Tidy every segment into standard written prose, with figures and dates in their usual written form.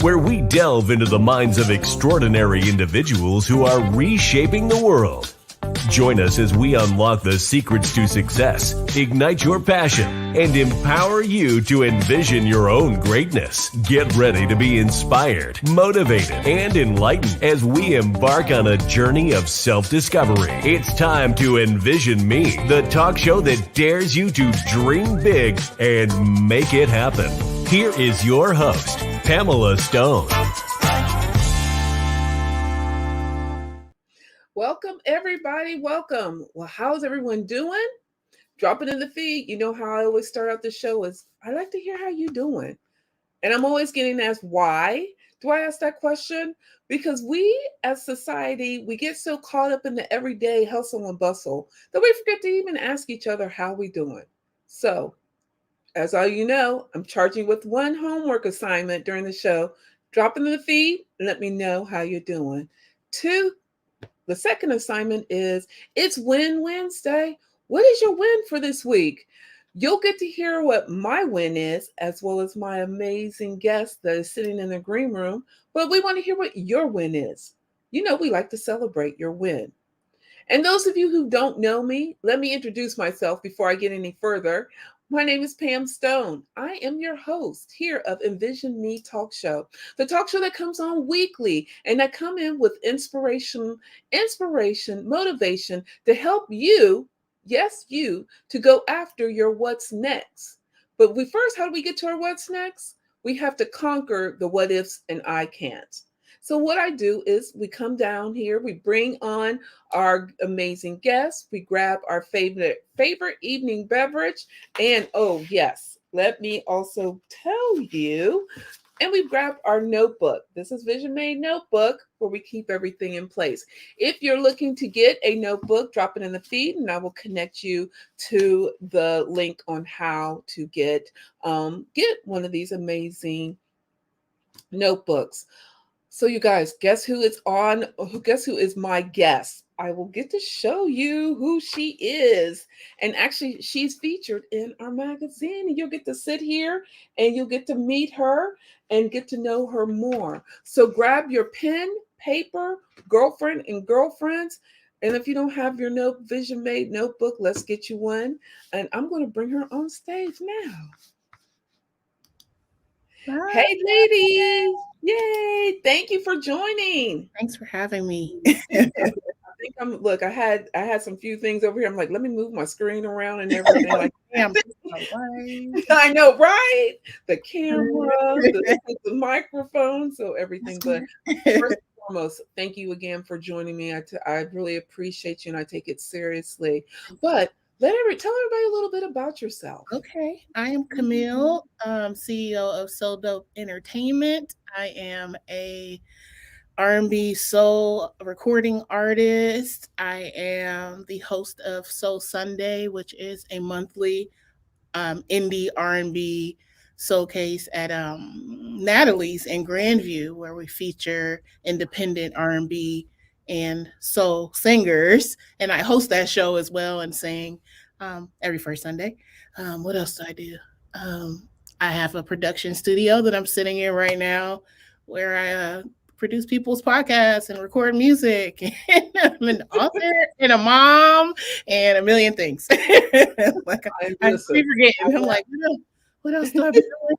where we delve into the minds of extraordinary individuals who are reshaping the world. Join us as we unlock the secrets to success, ignite your passion, and empower you to envision your own greatness. Get ready to be inspired, motivated, and enlightened as we embark on a journey of self-discovery. It's time to Envision Me, the talk show that dares you to dream big and make it happen. Here is your host, Pamela Stone. Welcome, everybody. Welcome. Well, how's everyone doing? Drop it in the feed. You know how I always start out the show is, I like to hear how you doing. And I'm always getting asked, why do I ask that question? Because we as society, we get so caught up in the everyday hustle and bustle that we forget to even ask each other how we doing. So, as all you know, I'm charging with one homework assignment during the show. Drop it in the feed and let me know how you're doing. Two, the second assignment is it's Win Wednesday. What is your win for this week? You'll get to hear what my win is, as well as my amazing guest that is sitting in the green room. But we want to hear what your win is. You know, we like to celebrate your win. And those of you who don't know me, let me introduce myself before I get any further. My name is Pam Stone. I am your host here of Envision Me Talk Show, the talk show that comes on weekly and I come in with inspiration, motivation to help you, yes, you, to go after your what's next. But how do we get to our what's next? We have to conquer the what ifs and I can't. So what I do is we come down here, we bring on our amazing guests, we grab our favorite evening beverage, and oh yes, let me also tell you, and we grab our notebook. This is Vision Made Notebook where we keep everything in place. If you're looking to get a notebook, drop it in the feed and I will connect you to the link on how to get one of these amazing notebooks. So you guys, guess who is on? Guess who is my guest? I will get to show you who she is. And actually, she's featured in our magazine. And you'll get to sit here and you'll get to meet her and get to know her more. So grab your pen, paper, girlfriend and girlfriends. And if you don't have your Vision Made notebook, let's get you one. And I'm going to bring her on stage now. Hi. Hey, ladies. Yay. Thank you for joining. Thanks for having me. I had some few things over here. I'm like, let me move my screen around and everything. Like, I know, right? The camera, the microphone, so everything. But first and foremost, thank you again for joining me. I really appreciate you and I take it seriously. But tell everybody a little bit about yourself. Okay. I am Qamil, CEO of Soul Dope Entertainment. I am a R&B soul recording artist. I am the host of Soul Sunday, which is a monthly indie R&B showcase at Natalie's in Grandview, where we feature independent R&B and soul singers. And I host that show as well and sing every first Sunday. What else do I do? I have a production studio that I'm sitting in right now where I produce people's podcasts and record music. And I'm an author and a mom and a million things. Like I keep forgetting. I'm like, what else do I be doing?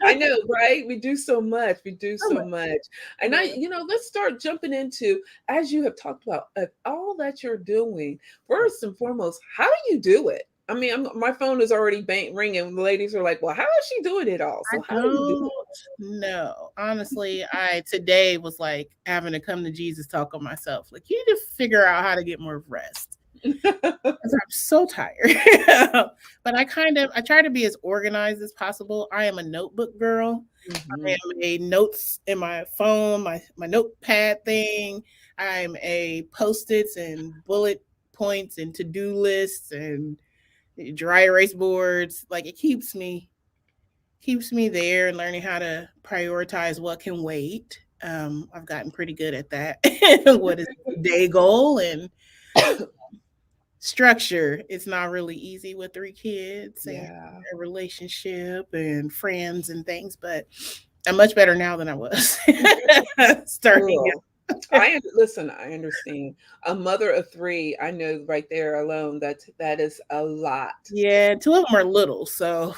I know, right? We do so much. And let's start jumping into, as you have talked about, all that you're doing. First and foremost, how do you do it? I mean, my phone is already ringing. The ladies are like, well, how is she doing it all? So how do you do it? No, honestly, I today was like having to come to Jesus talk on myself. Like, you need to figure out how to get more rest. I'm so tired. But I try to be as organized as possible. I am a notebook girl. Mm-hmm. I am a notes in my phone, my notepad thing. I'm a Post-its and bullet points and to-do lists and dry erase boards. Like, it keeps me there and learning how to prioritize what can wait. I've gotten pretty good at that. What is the day goal and structure? It's not really easy with 3 kids and a relationship and friends and things, but I'm much better now than I was starting. Girl, listen. I understand. A mother of three, I know right there alone that is a lot. Yeah, two of them are little, so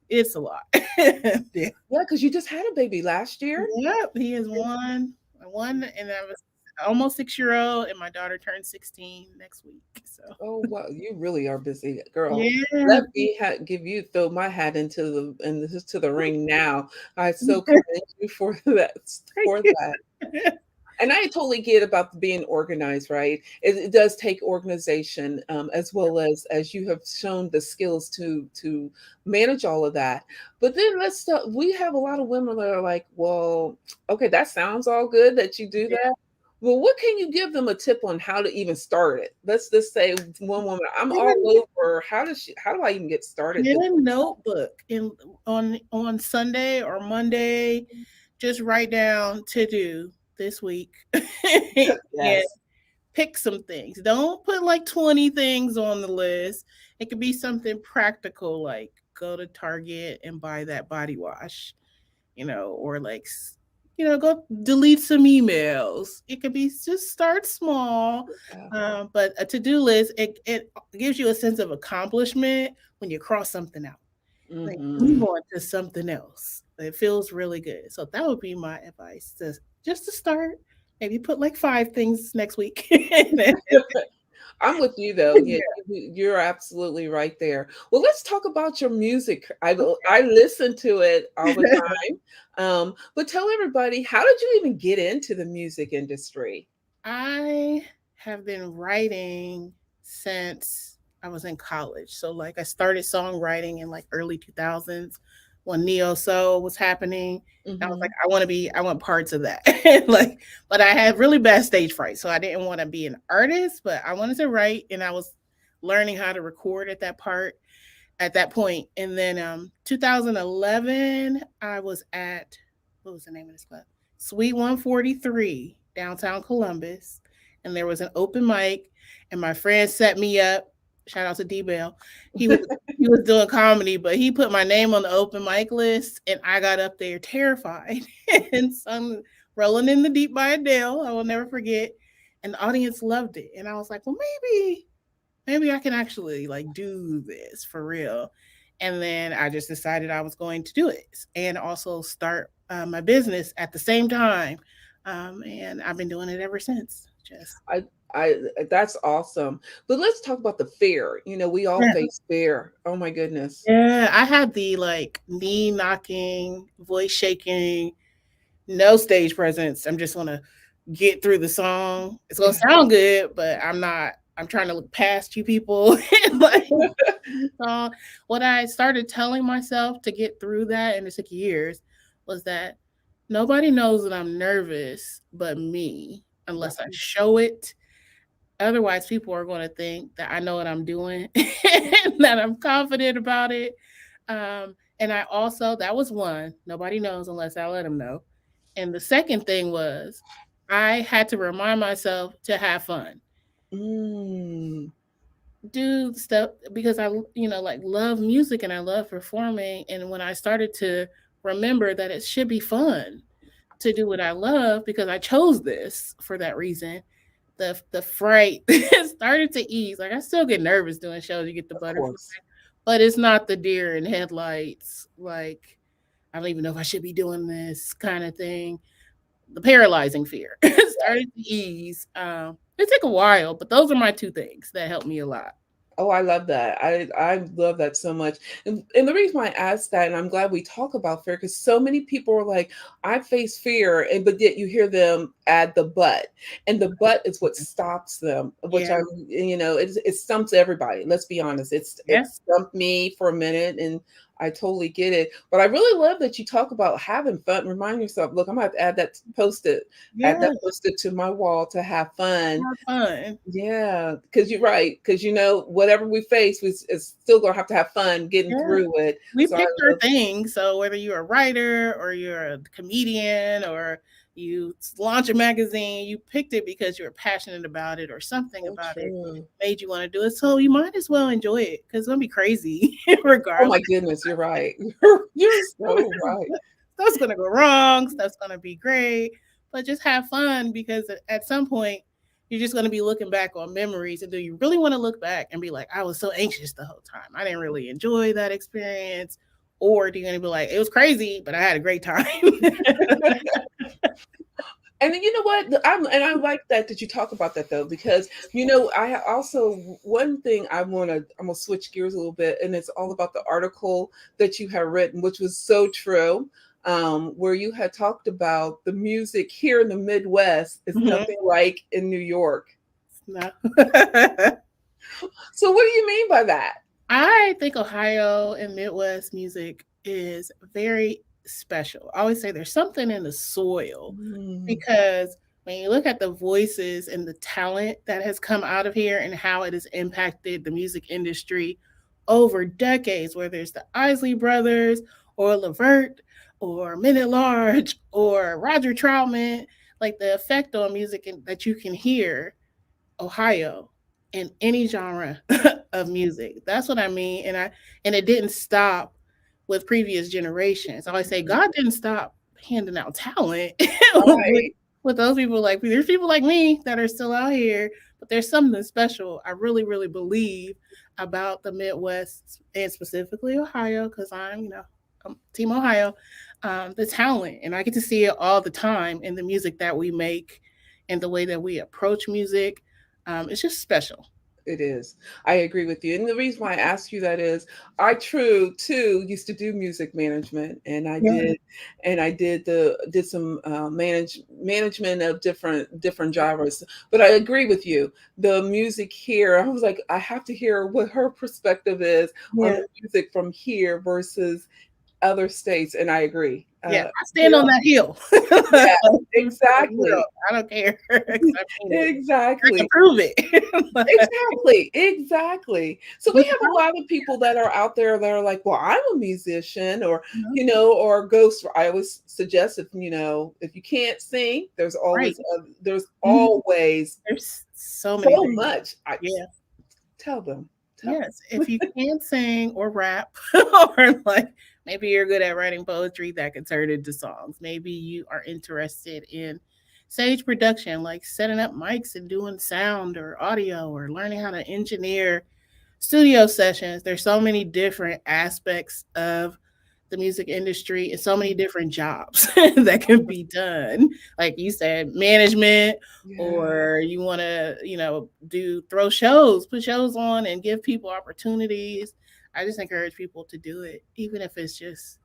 it's a lot. Yeah. Yeah, because you just had a baby last year. Yep, he is one, and I was almost 6-year-old, and my daughter turned 16 next week. So Oh wow, you really are busy, girl. yeah, Let me give you throw my hat into the ring now. I so commend you for that thank for you. that. And I totally get about being organized, right? It does take organization, as well as you have shown the skills to manage all of that. But then we have a lot of women that are like, well, okay, that sounds all good that you do Yeah. that. Well, what can you give them a tip on how to even start it? Let's just say one woman, I'm Get all a, over. How do I even get started? get a notebook and on Sunday or Monday, just write down to do this week and Yes. pick some things. Don't put like 20 things on the list. It could be something practical like go to Target and buy that body wash, or like, go delete some emails. It could be just start small. Yeah. But a to do list, it gives you a sense of accomplishment when you cross something out. Like move Hmm. on to something else. It feels really good. So that would be my advice to just to start. Maybe put like 5 things next week. I'm with you though. Yeah, you're absolutely right there. Well, let's talk about your music. I listen to it all the time. But tell everybody, how did you even get into the music industry? I have been writing since I was in college. So like I started songwriting in like early 2000s when neo soul was happening. I was like, Hmm. I want parts of that. Like, but I had really bad stage fright, so I didn't want to be an artist, but I wanted to write, and I was learning how to record at that point. And then 2011, I was at, what was the name of this club? Suite 143, downtown Columbus. And there was an open mic, and my friend set me up. Shout out to D Bell. He was he was doing comedy, but he put my name on the open mic list, and I got up there terrified and sung "Rolling in the Deep" by Adele. I will never forget, and the audience loved it. And I was like, well, maybe I can actually like do this for real. And then I just decided I was going to do it and also start my business at the same time. And I've been doing it ever since. Just I, I, that's awesome. But let's talk about the fear. We all yeah, face fear. Oh my goodness. yeah. I had the like knee knocking, voice shaking, no stage presence. I'm just gonna get through the song. It's gonna Yeah. sound good, but I'm not. I'm trying to look past you people. Like, so what I started telling myself to get through that, and it took years, was that nobody knows that I'm nervous but me unless I Right. show it. Otherwise, people are going to think that I know what I'm doing and that I'm confident about it. And I also, that was one, nobody knows unless I let them know. And the second thing was, I had to remind myself to have fun, Mm, do stuff because I, like love music and I love performing. And when I started to remember that it should be fun to do what I love because I chose this for that reason, the fright started to ease. Like I still get nervous doing shows, you get the of butterfly, course. but it's not the deer in headlights. Like I don't even know if I should be doing this kind of thing. The paralyzing fear started to ease. It took a while, but those are my two things that helped me a lot. Oh, I love that. I love that so much. And the reason why I asked that, and I'm glad we talk about fear, because so many people are like, I face fear, and but yet you hear them add the but. And the but is what stops them, which Yeah, it stumps everybody. Let's be honest. yeah, It stumped me for a minute, and I totally get it. But I really love that you talk about having fun. Remind yourself, look, I'm gonna have to add yeah. that post-it to my wall to have fun. Have fun. Yeah, because you're right. Because whatever we face, is still gonna have to have fun getting Yeah. through it. We So I picked our love, thing. So whether you're a writer or you're a comedian or you launch a magazine, you picked it because you're passionate about it or something so about it true. made you want to do it. So you might as well enjoy it because it's gonna be crazy Oh regardless. my goodness, you're right. You're so right. stuff's gonna go wrong, stuff's gonna be great, but just have fun because at some point you're just gonna be looking back on memories. And do you really want to look back and be like, I was so anxious the whole time. I didn't really enjoy that experience. Or do you gonna be like, it was crazy, but I had a great time? And then you know what? I like that you talk about that though, because I also, one thing I'm gonna switch gears a little bit, and it's all about the article that you have written, which was so true. Where you had talked about the music here in the Midwest is Mhm. nothing like in New York. No. So what do you mean by that? I think Ohio and Midwest music is very special. I always say there's something in the soil Mm, because when you look at the voices and the talent that has come out of here and how it has impacted the music industry over decades, whether it's the Isley Brothers or Levert or Men at Large or Roger Troutman, like the effect on music that you can hear Ohio in any genre of music. That's what I mean. And it didn't stop with previous generations. I always say God didn't stop handing out talent with, right. with those people. Like there's people like me that are still out here, but there's something special. I really, really believe about the Midwest and specifically Ohio, because I'm Team Ohio. The talent, and I get to see it all the time in the music that we make and the way that we approach music. It's just special. It is. I agree with you. And the reason why I ask you that is I true too used to do music management, and Yeah. I did some management of different genres. But I agree with you. The music here, I was like, I have to hear what her perspective is on Yeah. the music from here versus other states, and I agree. Yeah. I stand on that hill. Yeah, For real. exactly. I don't care. 'Cause I mean it. I can Exactly. prove it. Exactly, exactly. So we Which have a lot of people that are out there that are like, "Well, I'm a musician," or Mhm. or ghost. I always suggest if you can't sing, Right. there's Mhm. always There's so many so things. much. I Yeah. tell them, tell. Yes. If you can't sing or rap, or like maybe you're good at writing poetry that can turn into songs. Maybe you are interested in stage production, like setting up mics and doing sound or audio or learning how to engineer studio sessions. There's so many different aspects of the music industry and so many different jobs that can be done. Like you said, management, Yeah. or you want to, do throw shows, put shows on and give people opportunities. I just encourage people to do it, even if it's just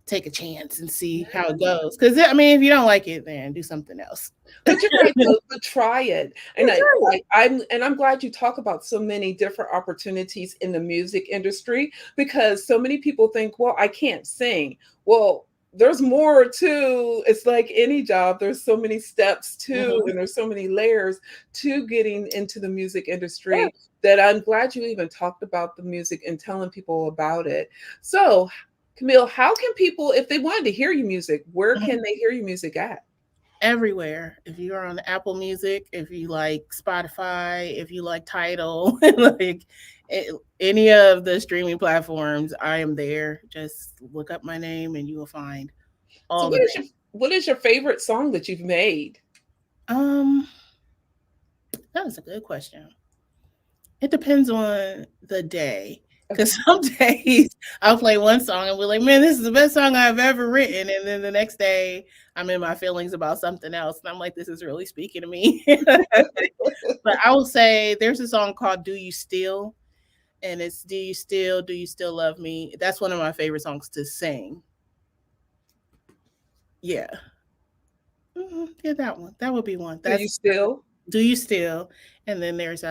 take a chance and see how it goes. Because I mean, if you don't like it, then do something else. But you're right though, but try it. And That's right. I'm glad you talk about so many different opportunities in the music industry, because so many people think, well, I can't sing. Well, there's more to, it's like any job. There's so many steps to, Mhm. and there's so many layers to getting into the music Yeah. industry, that I'm glad you even talked about the music and telling people about it. So, Camille, how can people, if they wanted to hear your music, where Mhm. can they hear your music at? Everywhere. If you are on Apple Music, if you like Spotify, if you like Tidal, like any of the streaming platforms, I am there. Just look up my name and you will find So all the things. what is your favorite song that you've made? Um, that was a good question. It depends on the day. Because Okay. some days I'll play one song and be like, man, this is the best song I've ever written. And then the next day I'm in my feelings about something else. And I'm like, this is really speaking to me. But I will say there's a song called Do You Still? And it's do you still love me? That's one of my favorite songs to sing. Yeah. Yeah, that one. That would be one. Do you That's still? Do You Still? And then there's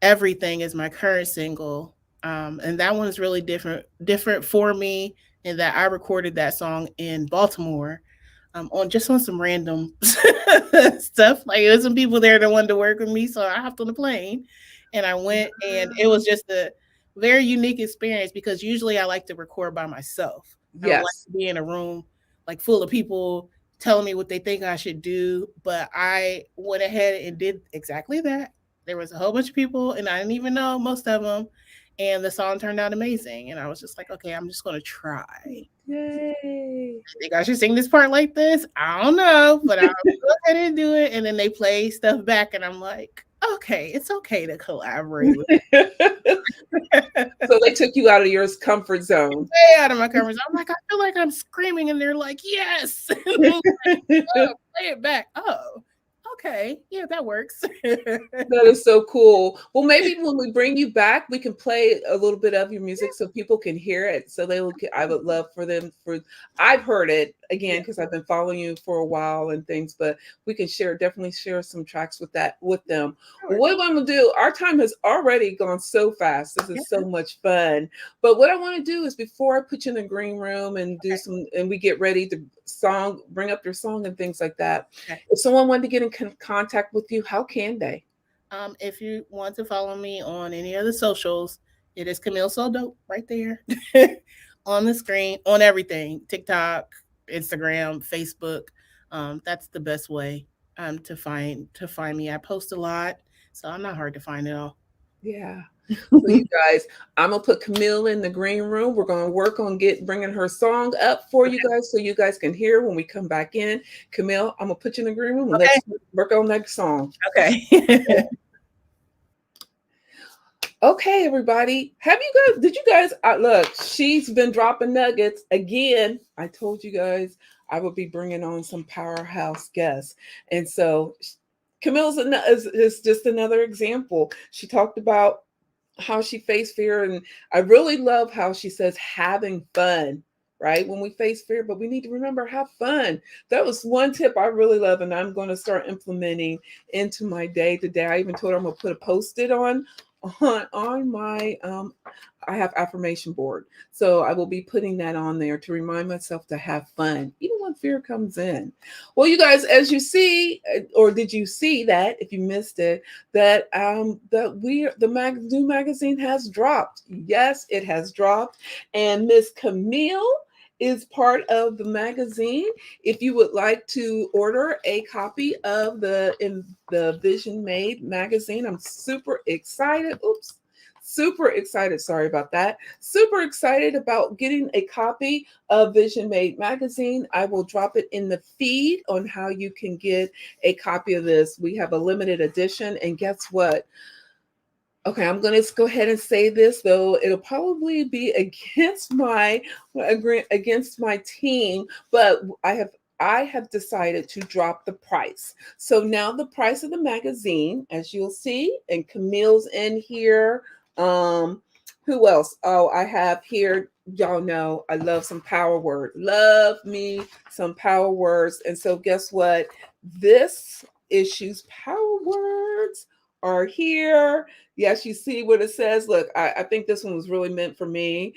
Everything is my current single. And that one is really different for me in that I recorded that song in Baltimore. On some random stuff. Like there's some people there that wanted to work with me, so I hopped on the plane and I went, and it was just a very unique experience because usually I like to record by myself. I don't like Yes. to be in a room like full of people telling me what they think I should do, but I went ahead and did exactly that. There was a whole bunch of people, and I didn't even know most of them, and the song turned out amazing. And I was just like, okay, I'm just going to try. Yay. I think I should sing this part like this. I don't know, but I'll go ahead and do it. And then they play stuff back, and I'm like, okay, it's okay to collaborate with So they took you out of your comfort zone. way out of my comfort zone. I'm like, I feel like I'm screaming, and they're like, yes. And I'm like, oh, play it back. Oh, okay. Yeah, that works. That is so cool. Well, maybe when we bring you back, we can play a little bit of your music so people can hear it. So they will. I would love for them. I've heard it again because I've been following you for a while and things. But we can definitely share some tracks with them. Sure. What I'm gonna do? Our time has already gone so fast. This is so much fun. But what I want to do is before I put you in the green room and do and we get ready to bring up your song and things like that. Okay. If someone wanted to get in contact with you, how can they? If you want to follow me on any of the socials, it is Qamil So Dope right there on the screen, on everything, TikTok, Instagram, Facebook. That's the best way to find me. I post a lot, so I'm not hard to find at all. Yeah. So you guys, I'm gonna put Qamil in the green room. We're gonna work on bringing her song up for you guys, so you guys can hear when we come back in. Qamil, I'm gonna put you in the green room and let's work on that song. Okay. Okay, everybody. Did you guys look? She's been dropping nuggets again. I told you guys I would be bringing on some powerhouse guests, and so Qamil's is just another example. She talked about how she faced fear, and I really love how she says having fun, right? When we face fear, but we need to remember have fun. That was one tip I really love, and I'm going to start implementing into my day to day. I even told her I'm going to put a post-it on my I have affirmation board, so I will be putting that on there to remind myself to have fun even when fear comes in. Well, you guys, as you see, or did you see that if you missed it, that new magazine has dropped. Yes, it has dropped, and Miss Qamil is part of the magazine. If you would like to order a copy of the Vision Made magazine, I'm super excited. Super excited. Sorry about that. Super excited about getting a copy of Vision Made magazine. I will drop it in the feed on how you can get a copy of this. We have a limited edition, and guess what? Okay, I'm going to go ahead and say this, though it'll probably be against my team, but I have decided to drop the price. So now the price of the magazine, as you'll see, and Qamil's in here. Who else? Oh, I have here, y'all know I love some power word. Love me some power words. And so guess what? This issue's power words are here. Yes, you see what it says. Look, I think this one was really meant for me.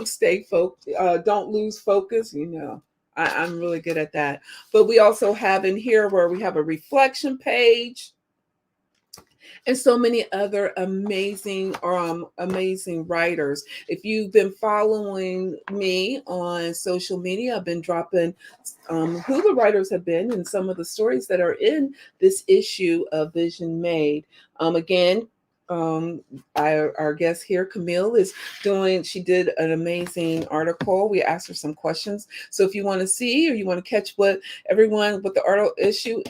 Stay focused. Don't lose focus. You know, I'm really good at that. But we also have in here where we have a reflection page and so many other amazing writers. If you've been following me on social media, I've been dropping who the writers have been and some of the stories that are in this issue of Vision Made. Again, our guest here, Qamil, she did an amazing article. We asked her some questions. So if you want to see or you want to catch what the article issue,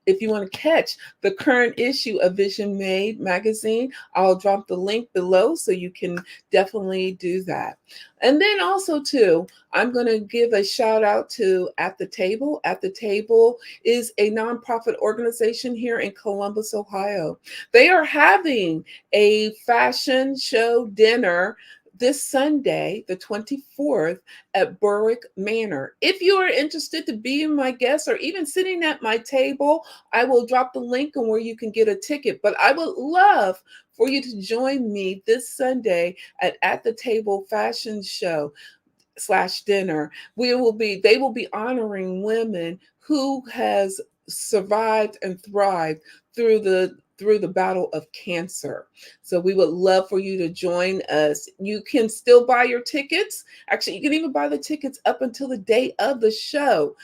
if you want to catch the current issue of Vision Made magazine, I'll drop the link below so you can definitely do that. And then also too, I'm going to give a shout out to At the Table. At the Table is a nonprofit organization here in Columbus, Ohio. They are having a fashion show dinner this Sunday, the 24th, at Berwick Manor. If you are interested to be my guest or even sitting at my table, I will drop the link on where you can get a ticket. But I would love for you to join me this Sunday at the Table Fashion Show / dinner. They will be honoring women who has survived and thrived through the battle of cancer. So we would love for you to join us. You can still buy your tickets. Actually, you can even buy the tickets up until the day of the show.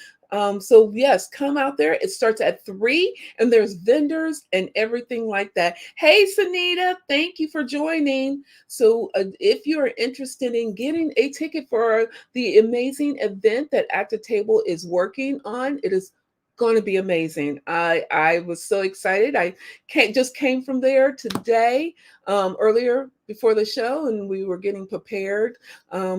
So yes, come out there. It starts at 3, and there's vendors and everything like that. Hey, Sanita, thank you for joining. So if you are interested in getting a ticket for the amazing event that At the Table is working on, it is going to be amazing. I was so excited. I just came from there today, earlier before the show, and we were getting prepared.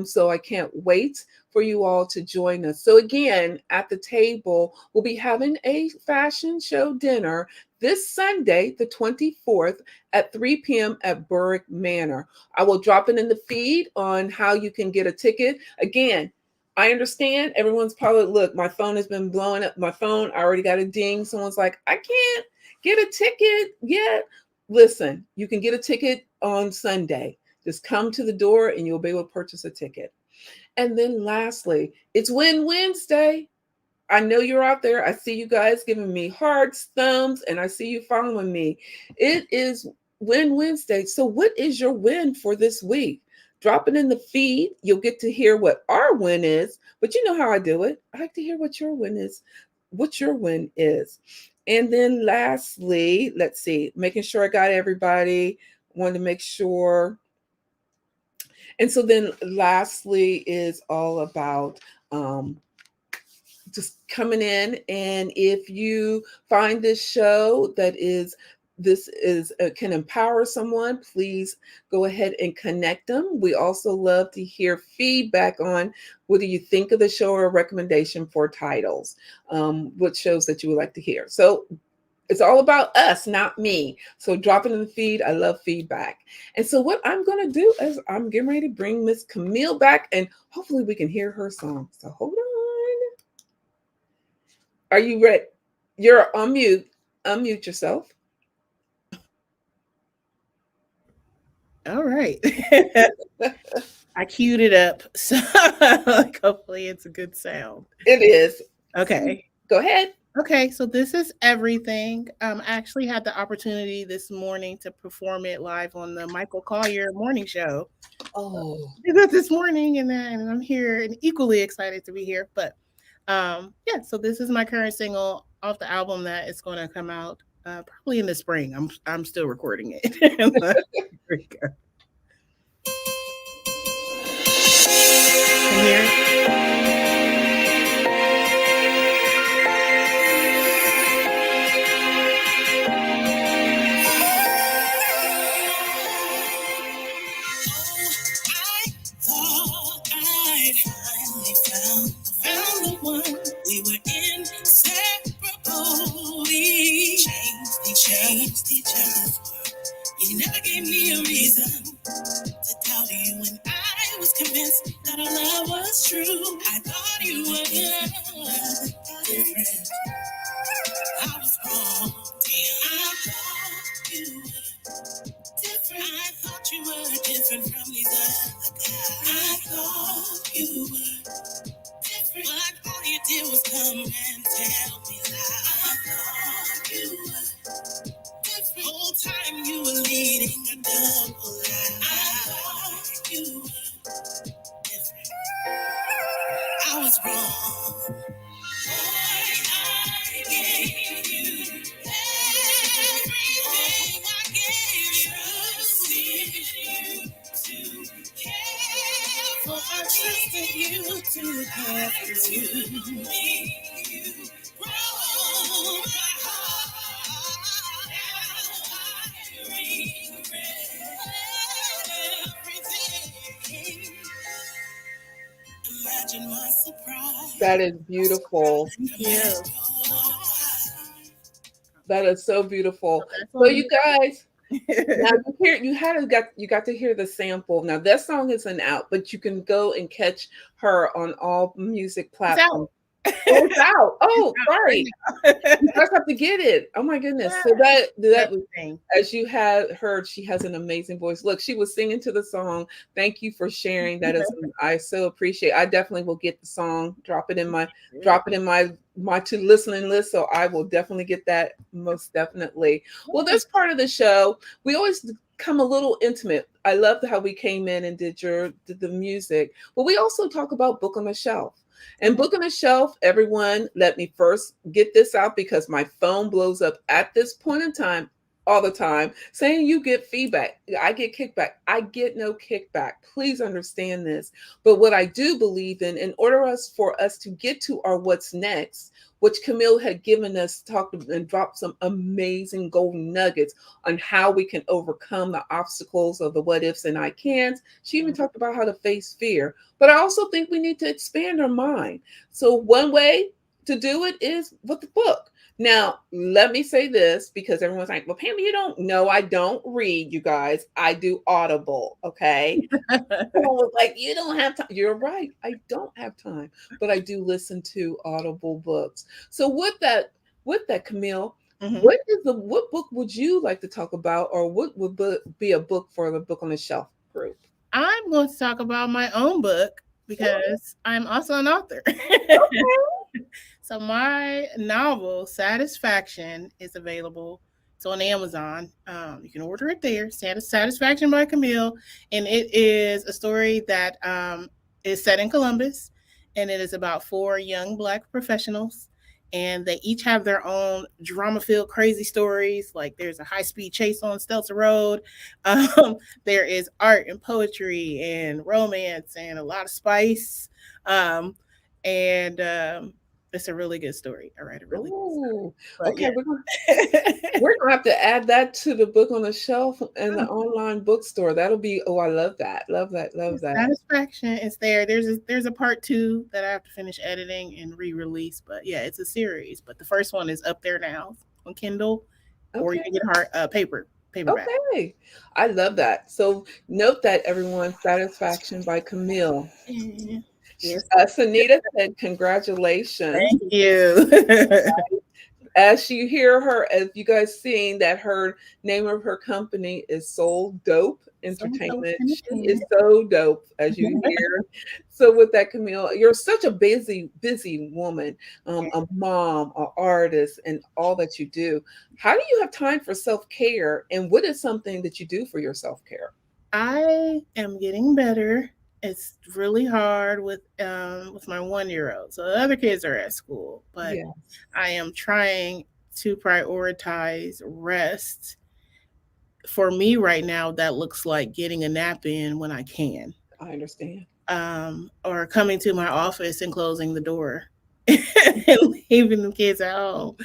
So I can't wait for you all to join us. So again, At the Table, we'll be having a fashion show dinner this Sunday, the 24th at 3 p.m. at Berwick Manor. I will drop it in the feed on how you can get a ticket. Again, I understand everyone's probably, look, my phone has been blowing up. My phone, I already got a ding. Someone's like, I can't get a ticket yet. Listen, you can get a ticket on Sunday. Just come to the door and you'll be able to purchase a ticket. And then lastly, it's Win Wednesday. I know you're out there. I see you guys giving me hearts, thumbs, and I see you following me. It is Win Wednesday. So what is your win for this week? Drop it in the feed. You'll get to hear what our win is, but you know how I do it. I like to hear what your win is, And then lastly, let's see, making sure I got everybody. Wanted to make sure. And so then lastly is all about just coming in. And if you find this show can empower someone, please go ahead and connect them. We also love to hear feedback on what do you think of the show or a recommendation for titles, what shows that you would like to hear. So it's all about us, not me. So drop it in the feed. I love feedback. And so what I'm going to do is I'm getting ready to bring Miss Qamil back, and hopefully we can hear her song. So hold on. Are you ready? You're on mute. Unmute yourself. All right. I queued it up. So hopefully it's a good sound. It is. Okay. Go ahead. Okay, so this is Everything. I actually had the opportunity this morning to perform it live on the Michael Collier morning show. Oh, This morning, and I'm here and equally excited to be here. But yeah, so this is my current single off the album that is going to come out probably in the spring. I'm still recording it. Here we go. Can you hear it? Found the one. We were inseparable. We changed each other's world. You never gave me a reason to doubt you, and I was convinced that our love was true. I thought you were different. I was wrong. Damn. I thought you were different. I thought you were different from these other guys. I thought you were different, but all you did was come and tell me lies. I thought you were different. Whole time you were leading a double lie. I thought you were different. I was wrong. Boy, I gave you everything. I gave you to care for. I trusted you to care to me. You broke my heart. Now I regret everything. Imagine my surprise. that is beautiful. Yeah. That is so beautiful. So you guys, now you got to hear the sample. Now that song isn't out, but you can go and catch her on all music platforms. Oh, it's out. Oh, sorry. You guys have to get it. Oh my goodness. So that was, as you had heard, she has an amazing voice. Look, she was singing to the song. Thank you for sharing. That is, I so appreciate. I definitely will get the song, drop it in my to listening list. So I will definitely get that, most definitely. Well, this part of the show, we always come a little intimate. I loved how we came in and did the music, but we also talk about book on the shelf. And book on the shelf, everyone, let me first get this out because my phone blows up at this point in time all the time saying you get feedback. I get kickback. I get no kickback. Please understand this. But what I do believe in order for us to get to our what's next, which Qamil had given us, talked and dropped some amazing golden nuggets on how we can overcome the obstacles of the what ifs and I can'ts. She even talked about how to face fear. But I also think we need to expand our mind. So one way to do it is with the book. Now, let me say this because everyone's like, well, Pam, you don't know. I don't read, you guys. I do Audible. Okay. Someone was like, you don't have time. You're right. I don't have time, but I do listen to Audible books. So with that, Qamil, what book would you like to talk about, or what would be a book for the Book on the Shelf group? I'm going to talk about my own book because I'm also an author. Okay. So my novel, Satisfaction, is available. It's on Amazon. You can order it there. Satisfaction by Qamil. And it is a story that is set in Columbus. And it is about 4 young Black professionals. And they each have their own drama-filled crazy stories. Like there's a high-speed chase on Stelter Road. There is art and poetry and romance and a lot of spice. And it's a really good story. I write a really good story. Okay, Yeah. we're gonna have to add that to the Book on the Shelf and the online bookstore. That'll be I love that. Love that. Satisfaction is there. There's a part 2 that I have to finish editing and re-release. But yeah, it's a series. But the first one is up there now on Kindle, or you can get paperback. Okay, I love that. So note that, everyone. Satisfaction by Qamil. Mm-hmm. Yes. Sunita said, congratulations. Thank you. As you hear her, as you guys seen that her name of her company is Soul Dope Entertainment. She is so dope, as you hear. So with that, Qamil, you're such a busy woman, a mom, an artist, and all that you do. How do you have time for self-care, and what is something that you do for your self-care? I am getting better. It's really hard with my 1-year-old. So the other kids are at school, but I am trying to prioritize rest. For me right now, that looks like getting a nap in when I can. I understand. Or coming to my office and closing the door and leaving the kids at home.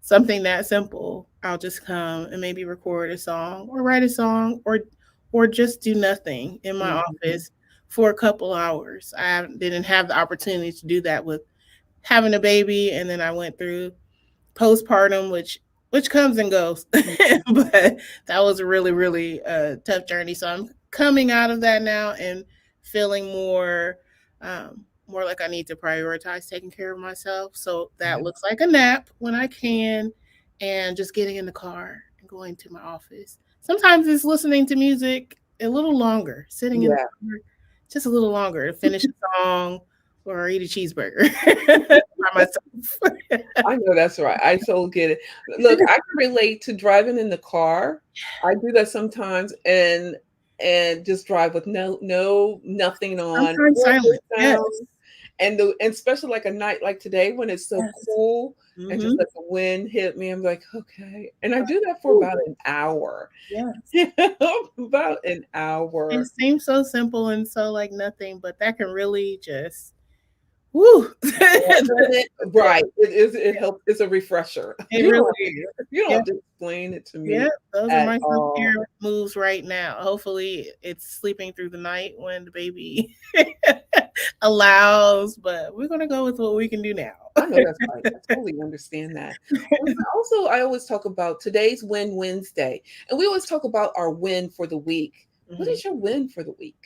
Something that simple. I'll just come and maybe record a song or write a song or just do nothing in my office for a couple hours. I didn't have the opportunity to do that with having a baby, and then I went through postpartum, which comes and goes. But that was a really, really tough journey. So I'm coming out of that now and feeling more like I need to prioritize taking care of myself. So that looks like a nap when I can, and just getting in the car and going to my office. Sometimes it's listening to music a little longer, sitting in the car just a little longer to finish a song or eat a cheeseburger by myself. I know that's right. I so get it. Look, I can relate to driving in the car. I do that sometimes, and just drive with nothing on. Silent. Yes. And especially like a night like today when it's so cool, and just let the wind hit me. I'm like, okay. And I do that for about an hour. Yes. About an hour. It seems so simple and so like nothing, but that can really just woo. Right. It helps. It's a refresher. It really is. You don't have to explain it to me. Yeah, those are my self-care moves right now. Hopefully it's sleeping through the night when the baby allows, but we're going to go with what we can do now. I know that's right. I totally understand that. Also, I always talk about today's Win Wednesday, and we always talk about our win for the week. What is your win for the week?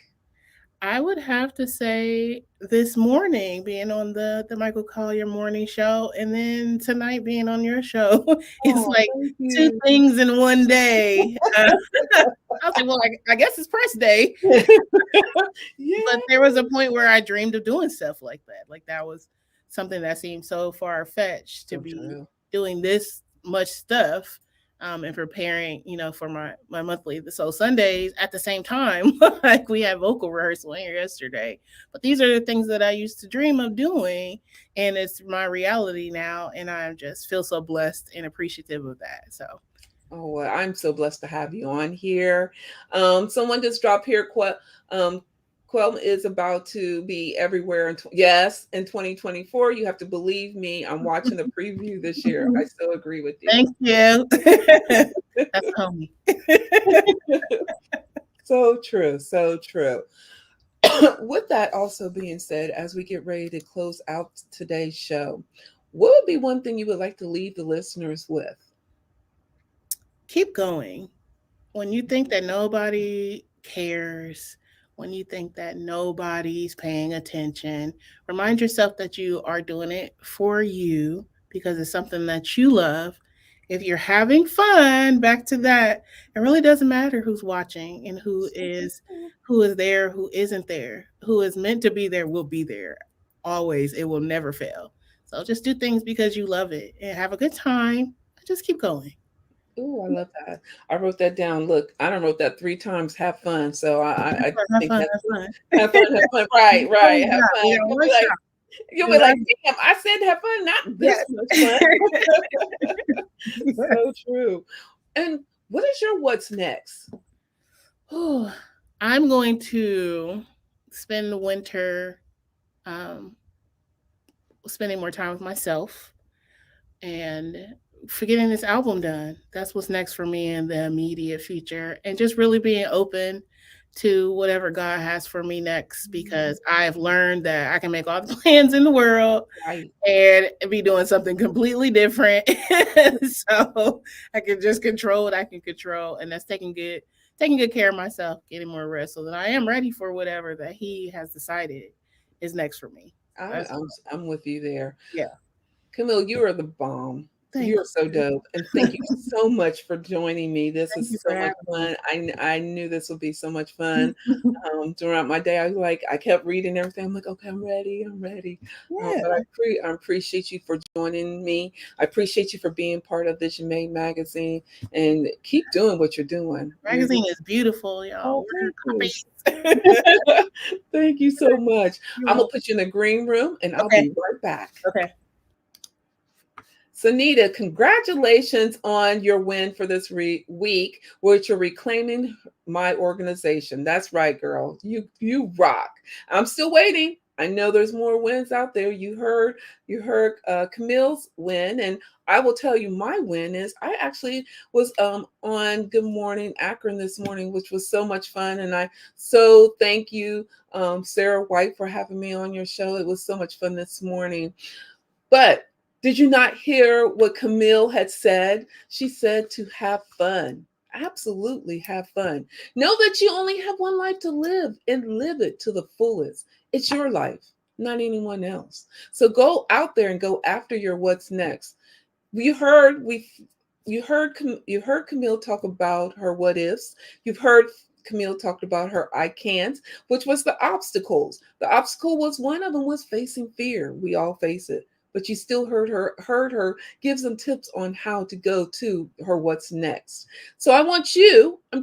I would have to say this morning being on the Michael Collier morning show, and then tonight being on your show. It's like 2 things in one day. I was like, well, I guess it's press day. But there was a point where I dreamed of doing stuff like that. Like that was something that seemed so far-fetched to be doing this much stuff. and preparing, for my monthly Soul Sundays at the same time. Like we had vocal rehearsal here yesterday. But these are the things that I used to dream of doing, and it's my reality now, and I just feel so blessed and appreciative of that. So Oh, well, I'm so blessed to have you on here. Someone just dropped here. Quell is about to be everywhere. Yes, in 2024. You have to believe me. I'm watching the preview this year. I so agree with you. Thank you. That's homie. So true. So true. With that also being said, as we get ready to close out today's show, what would be one thing you would like to leave the listeners with? Keep going. When you think that nobody cares, when you think that nobody's paying attention, remind yourself that you are doing it for you because it's something that you love. If you're having fun, back to that, it really doesn't matter who's watching and who is there, who isn't there. Who is meant to be there will be there. Always. It will never fail. So just do things because you love it and have a good time and just keep going. Oh, I love that. I wrote that down. Look, I done wrote that 3 times. Have fun. So I think Have that's fun. have fun. Have fun. Right, right. Have fun. Yeah, You'll be like, damn, I said have fun, not this much fun. So true. And what is your what's next? I'm going to spend the winter spending more time with myself and for getting this album done. That's what's next for me in the immediate future, and just really being open to whatever God has for me next, because I've learned that I can make all the plans in the world and be doing something completely different. So I can just control what I can control, and that's taking good care of myself, getting more rest, so that I am ready for whatever that He has decided is next for me. I'm with you there. Yeah. Qamil, you are the bomb. You're so dope. And thank you so much for joining me. This is so much fun. I knew this would be so much fun. Throughout my day, I kept reading everything. I'm like, okay, I'm ready. Yeah. But I appreciate you for joining me. I appreciate you for being part of Vision Made magazine, and keep doing what you're doing. Magazine is beautiful, y'all. Thank you so much. I'm going to put you in the green room, and I'll be right back. Okay. Sunita, congratulations on your win for this week, which you're reclaiming my organization. That's right, girl. You rock. I'm still waiting. I know there's more wins out there. You heard Qamil's win, and I will tell you my win is I actually was on Good Morning Akron this morning, which was so much fun, and I so thank you, Sarah White, for having me on your show. It was so much fun this morning. But did you not hear what Qamil had said? She said to have fun. Absolutely have fun. Know that you only have one life to live, and live it to the fullest. It's your life, not anyone else. So go out there and go after your what's next. You heard Qamil talk about her what ifs. You've heard Qamil talked about her I can't, which was the obstacles. The obstacle was one of them was facing fear. We all face it. But you still heard her give some tips on how to go to her what's next. So I'm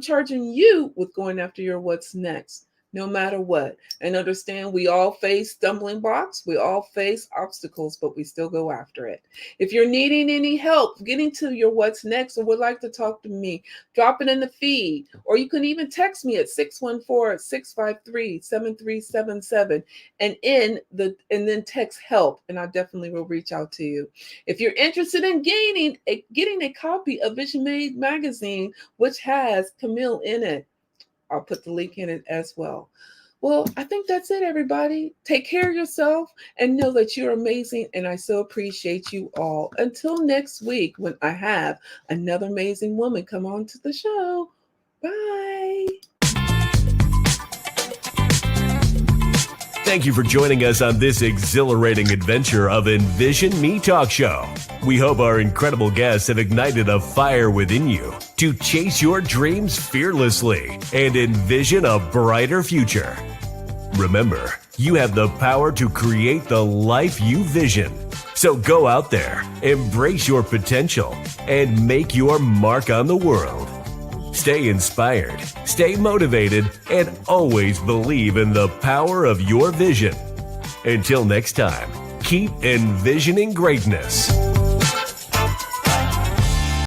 charging you with going after your what's next, no matter what. And understand we all face stumbling blocks, we all face obstacles, but we still go after it. If you're needing any help getting to your what's next or would like to talk to me, drop it in the feed, or you can even text me at 614-653-7377 and then text help, and I definitely will reach out to you. If you're interested in getting a copy of Vision Made magazine, which has Qamil in it, I'll put the link in it as well. Well, I think that's it, everybody. Take care of yourself and know that you're amazing. And I so appreciate you all. Until next week, when I have another amazing woman come on to the show. Bye. Thank you for joining us on this exhilarating adventure of Envision Me Talk Show. We hope our incredible guests have ignited a fire within you to chase your dreams fearlessly and envision a brighter future. Remember, you have the power to create the life you vision. So go out there, embrace your potential, and make your mark on the world. Stay inspired, stay motivated, and always believe in the power of your vision. Until next time, keep envisioning greatness.